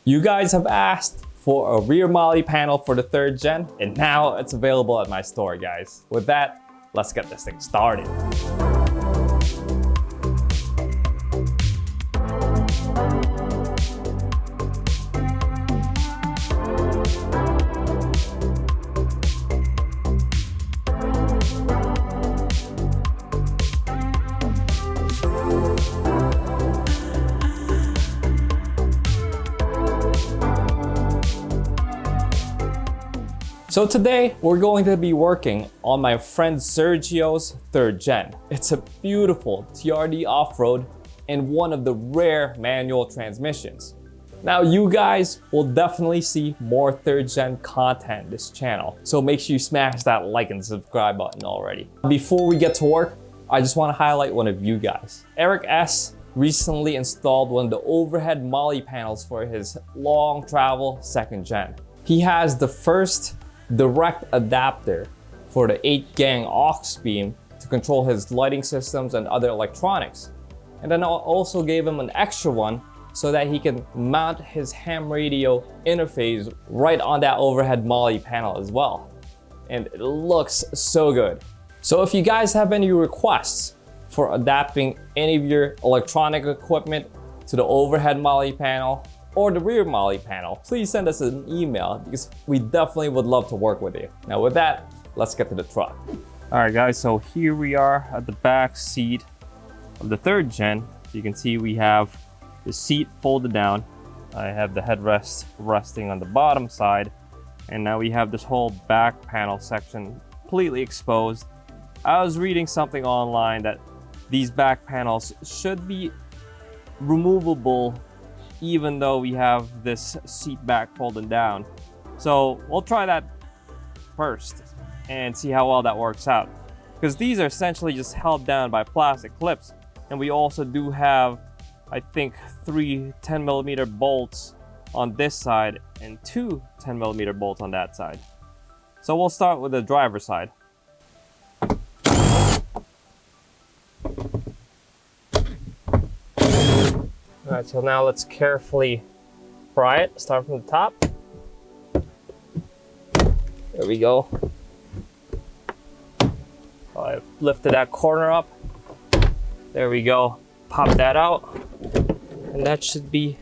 You guys have asked for a rear Molle panel for the 3rd gen, and now it's available at my store, guys. With that, let's get this thing started. So today, we're going to be working on my friend Sergio's 3rd gen. It's a beautiful TRD off-road and one of the rare manual transmissions. Now you guys will definitely see more 3rd gen content this channel, so make sure you smash that like and subscribe button already. Before we get to work, I just want to highlight one of you guys. Eric S. recently installed one of the overhead Molle panels for his long travel 2nd gen. He has the first direct adapter for the 8-gang aux beam to control his lighting systems and other electronics. And then I also gave him an extra one so that he can mount his ham radio interface right on that overhead Molle panel as well. And it looks so good. So if you guys have any requests for adapting any of your electronic equipment to the overhead Molle panel or the rear Molle panel, please send us an email because we definitely would love to work with you. Now with that, let's get to the truck. All right guys, so here we are at the back seat of the 3rd gen. You can see we have the seat folded down. I have the headrest resting on the bottom side. And now we have this whole back panel section completely exposed. I was reading something online that these back panels should be removable even though we have this seat back folded down. So we'll try that first and see how well that works out. Because these are essentially just held down by plastic clips. And we also do have, I think, 3 10mm bolts on this side and 2 10mm bolts on that side. So we'll start with the driver's side. All right, so now let's carefully pry it. Start from the top. There we go. I've lifted that corner up. There we go. Pop that out. And that should be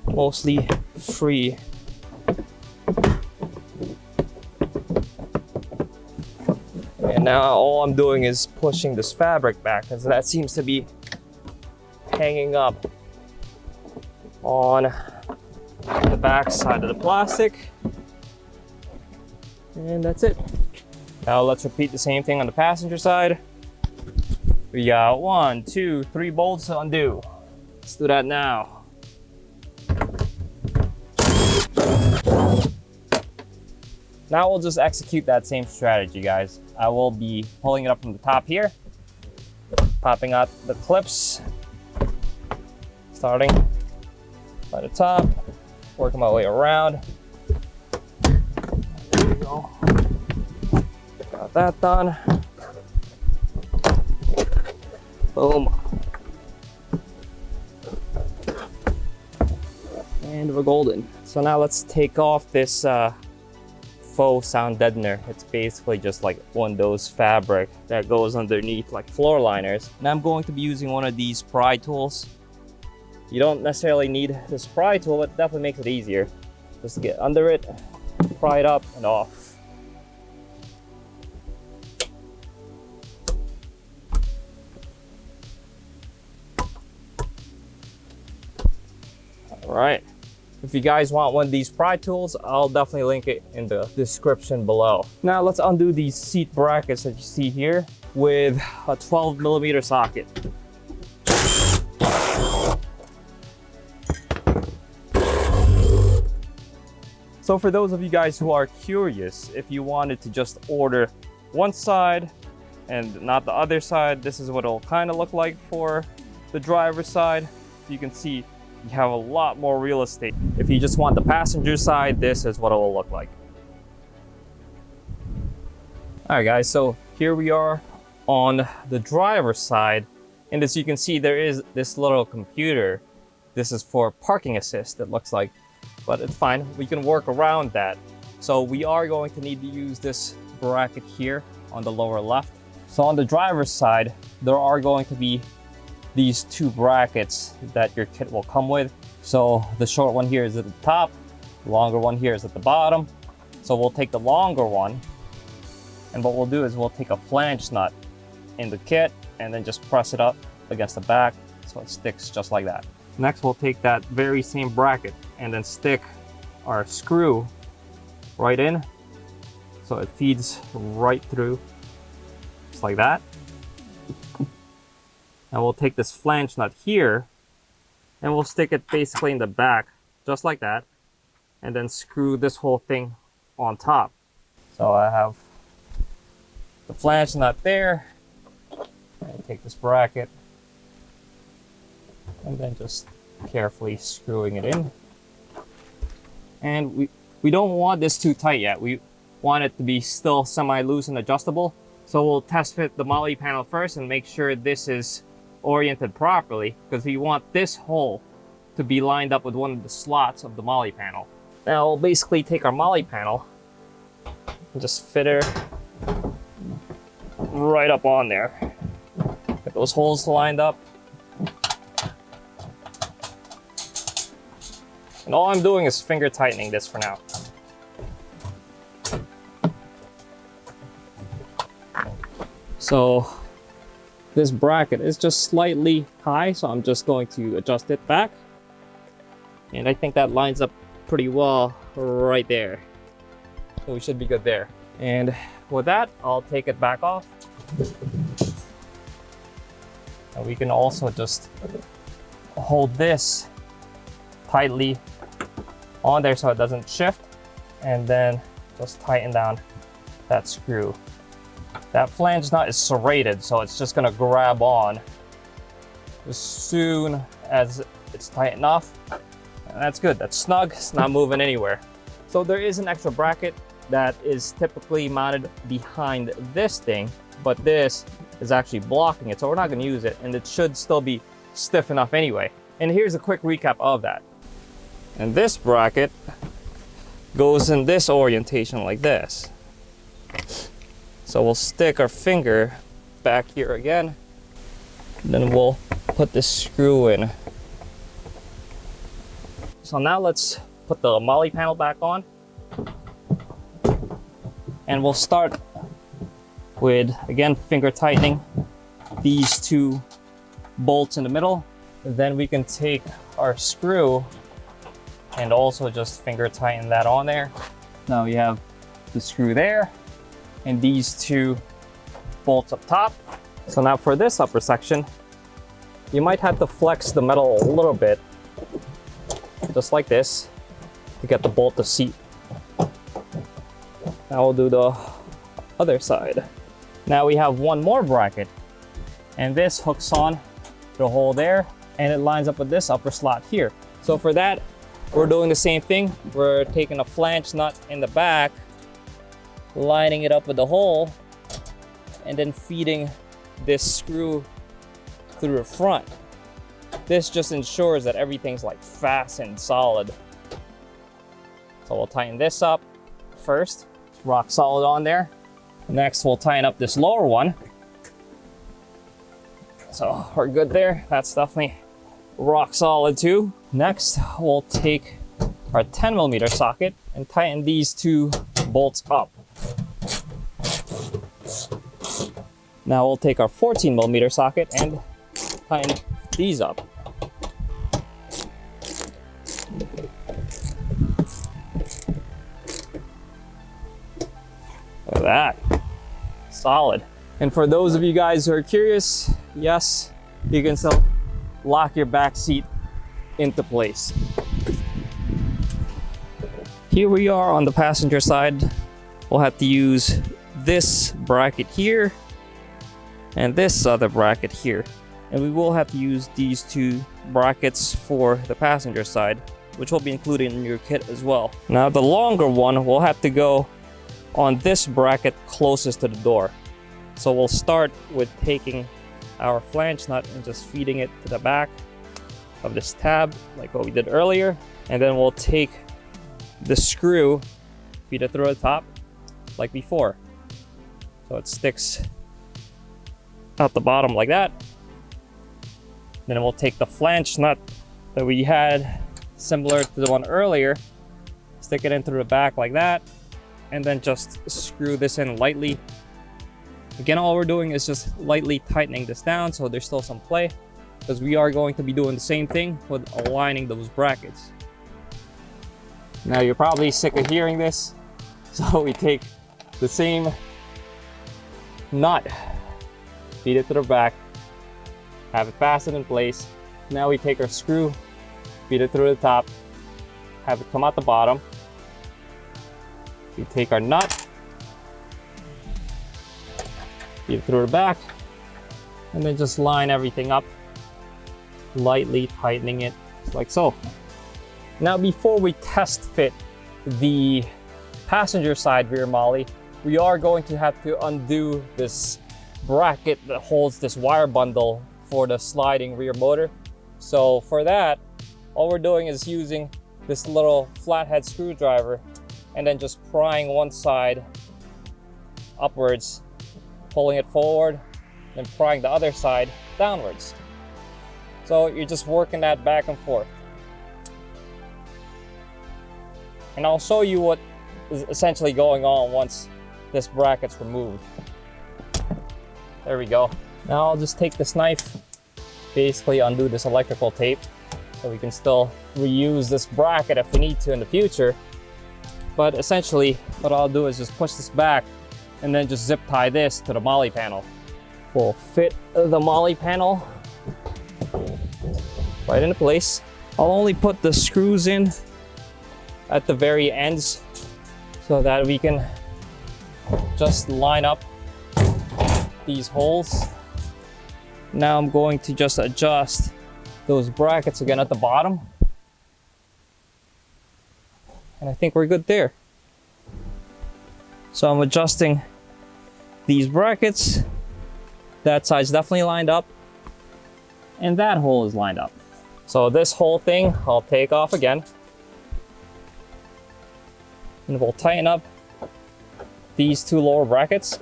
mostly free. And now all I'm doing is pushing this fabric back because that seems to be hanging up on the back side of the plastic. And that's it. Now let's repeat the same thing on the passenger side. We got 1, 2, 3 bolts to undo. Let's do that now. Now we'll just execute that same strategy, guys. I will be pulling it up from the top here, popping out the clips, starting by the top, working my way around. There we go. Got that done. Boom. And we're golden. So now let's take off this faux sound deadener. It's basically just like one of those fabric that goes underneath like floor liners. And I'm going to be using one of these pry tools. You don't necessarily need this pry tool, but it definitely makes it easier. Just to get under it, pry it up and off. All right. If you guys want one of these pry tools, I'll definitely link it in the description below. Now let's undo these seat brackets that you see here with a 12mm socket. So for those of you guys who are curious, if you wanted to just order one side and not the other side, this is what it'll kind of look like for the driver's side. So you can see you have a lot more real estate. If you just want the passenger side, this is what it will look like. All right guys, so here we are on the driver's side. And as you can see, there is this little computer This is for parking assist, it looks like, but it's fine. We can work around that. So we are going to need to use this bracket here on the lower left. So on the driver's side, there are going to be these two brackets that your kit will come with. So the short one here is at the top, the longer one here is at the bottom. So we'll take the longer one, and what we'll do is we'll take a flange nut in the kit and then just press it up against the back so it sticks just like that. Next, we'll take that very same bracket and then stick our screw right in so it feeds right through, just like that. And we'll take this flange nut here and we'll stick it basically in the back, just like that, and then screw this whole thing on top. So I have the flange nut there, and take this bracket and then just carefully screwing it in. And we don't want this too tight yet. We want it to be still semi-loose and adjustable. So we'll test fit the Molle panel first and make sure this is oriented properly, because we want this hole to be lined up with one of the slots of the Molle panel. Now we'll basically take our Molle panel and just fit her right up on there. Get those holes lined up. And all I'm doing is finger tightening this for now. So this bracket is just slightly high, so I'm just going to adjust it back. And I think that lines up pretty well right there. So we should be good there. And with that, I'll take it back off. And we can also just hold this tightly on there so it doesn't shift, and then just tighten down that screw. That flange nut is serrated, so it's just gonna grab on as soon as it's tight enough. And that's good, that's snug, it's not moving anywhere. So there is an extra bracket that is typically mounted behind this thing, but this is actually blocking it, so we're not gonna use it, and it should still be stiff enough anyway. And here's a quick recap of that. And this bracket goes in this orientation like this. So we'll stick our finger back here again, and then we'll put this screw in. So now let's put the Molle panel back on. And we'll start with, again, finger tightening these two bolts in the middle. Then we can take our screw and also just finger tighten that on there. Now we have the screw there and these two bolts up top. So now for this upper section, you might have to flex the metal a little bit, just like this, to get the bolt to seat. Now we'll do the other side. Now we have one more bracket, and this hooks on the hole there, and it lines up with this upper slot here. So for that, we're doing the same thing. We're taking a flange nut in the back, lining it up with the hole, and then feeding this screw through the front. This just ensures that everything's like fast and solid. So we'll tighten this up first, rock solid on there. Next, we'll tighten up this lower one. So we're good there. That's definitely rock solid too. Next, we'll take our 10mm socket and tighten these two bolts up. Now we'll take our 14mm socket and tighten these up. Look at that, solid. And for those of you guys who are curious, yes, you can still lock your back seat into place. Here we are on the passenger side. We'll have to use this bracket here and this other bracket here. And we will have to use these two brackets for the passenger side, which will be included in your kit as well. Now the longer one will have to go on this bracket closest to the door. So we'll start with taking our flange nut and just feeding it to the back. of this tab, like what we did earlier. And then we'll take the screw, feed it through the top, like before. So it sticks out the bottom like that. Then we'll take the flange nut that we had, similar to the one earlier, stick it in through the back like that, and then just screw this in lightly. Again, all we're doing is just lightly tightening this down so there's still some play, because we are going to be doing the same thing with aligning those brackets. Now you're probably sick of hearing this, so we take the same nut, feed it to the back, have it fastened in place. Now we take our screw, feed it through the top, have it come out the bottom. We take our nut, feed it through the back, and then just line everything up, lightly tightening it like so. Now before we test fit the passenger side rear molle, we are going to have to undo this bracket that holds this wire bundle for the sliding rear motor. So for that, all we're doing is using this little flathead screwdriver and then just prying one side upwards, pulling it forward, then prying the other side downwards. So you're just working that back and forth. And I'll show you what is essentially going on once this bracket's removed. There we go. Now I'll just take this knife, basically undo this electrical tape, so we can still reuse this bracket if we need to in the future. But essentially, what I'll do is just push this back and then just zip tie this to the molle panel. We'll fit the molle panel right into place. I'll only put the screws in at the very ends so that we can just line up these holes. Now I'm going to just adjust those brackets again at the bottom. And I think we're good there. So I'm adjusting these brackets. That side's definitely lined up. And that hole is lined up. So this whole thing I'll take off again. And we'll tighten up these two lower brackets,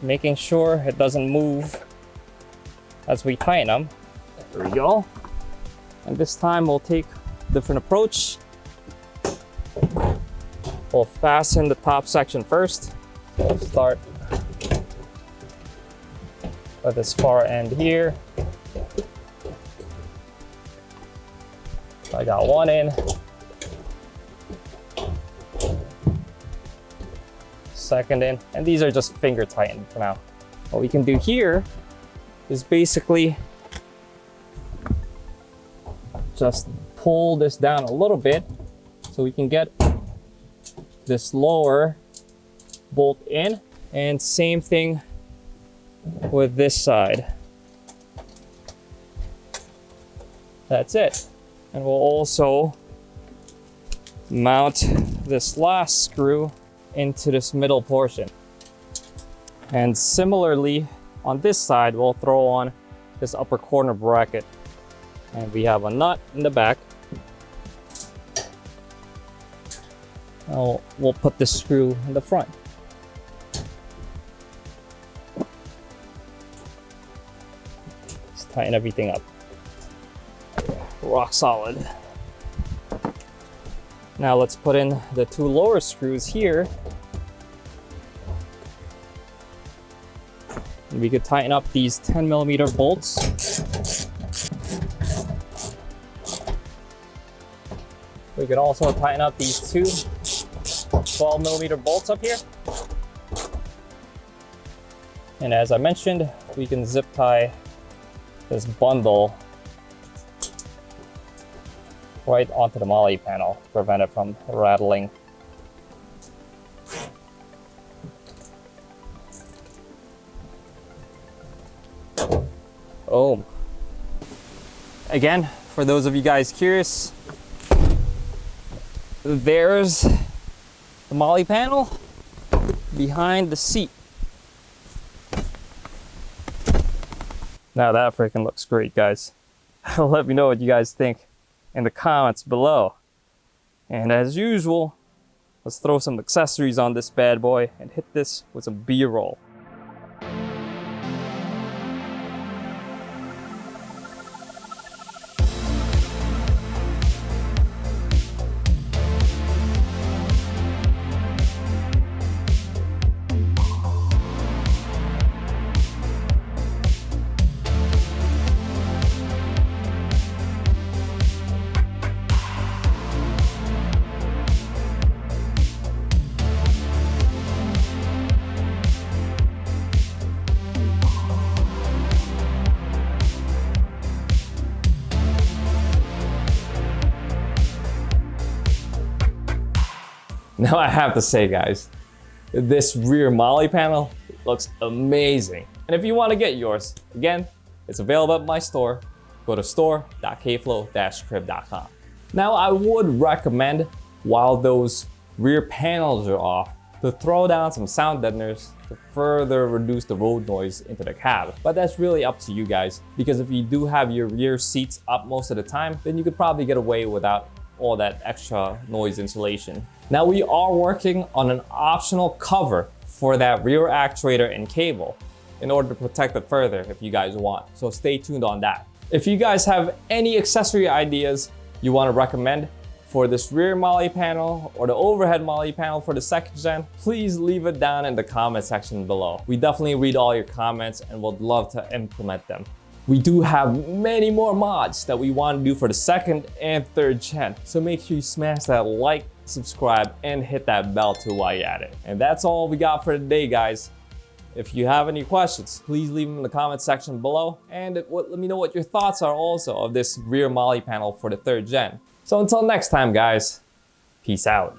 making sure it doesn't move as we tighten them. There we go. And this time we'll take a different approach. We'll fasten the top section first. We'll start at this far end here. I got one in. Second in, and these are just finger tightened for now. What we can do here is basically just pull this down a little bit so we can get this lower bolt in, and same thing with this side. That's it. And we'll also mount this last screw into this middle portion. And similarly, on this side, we'll throw on this upper corner bracket. And we have a nut in the back. Now we'll put this screw in the front. Just tighten everything up. Rock solid. Now let's put in the two lower screws here. And we could tighten up these 10mm bolts. We can also tighten up these two 12mm bolts up here. And as I mentioned, we can zip tie this bundle right onto the molle panel to prevent it from rattling. Oh. Again, for those of you guys curious, there's the molle panel behind the seat. Now that freaking looks great, guys. Let me know what you guys think in the comments below. And as usual, let's throw some accessories on this bad boy and hit this with some B-roll. Now I have to say, guys, this rear Molle panel looks amazing. And if you want to get yours, again, it's available at my store. Go to store.kflow-crib.com. Now I would recommend, while those rear panels are off, to throw down some sound deadeners to further reduce the road noise into the cab. But that's really up to you guys, because if you do have your rear seats up most of the time, then you could probably get away without all that extra noise insulation. Now we are working on an optional cover for that rear actuator and cable in order to protect it further if you guys want. So stay tuned on that. If you guys have any accessory ideas you want to recommend for this rear Molle panel or the overhead Molle panel for the second gen, please leave it down in the comment section below. We definitely read all your comments and would love to implement them. We do have many more mods that we want to do for the second and third gen. So make sure you smash that like, subscribe, and hit that bell too while you're at it. And that's all we got for today, guys. If you have any questions, please leave them in the comment section below. And let me know what your thoughts are also of this rear Molle panel for the third gen. So until next time, guys, peace out.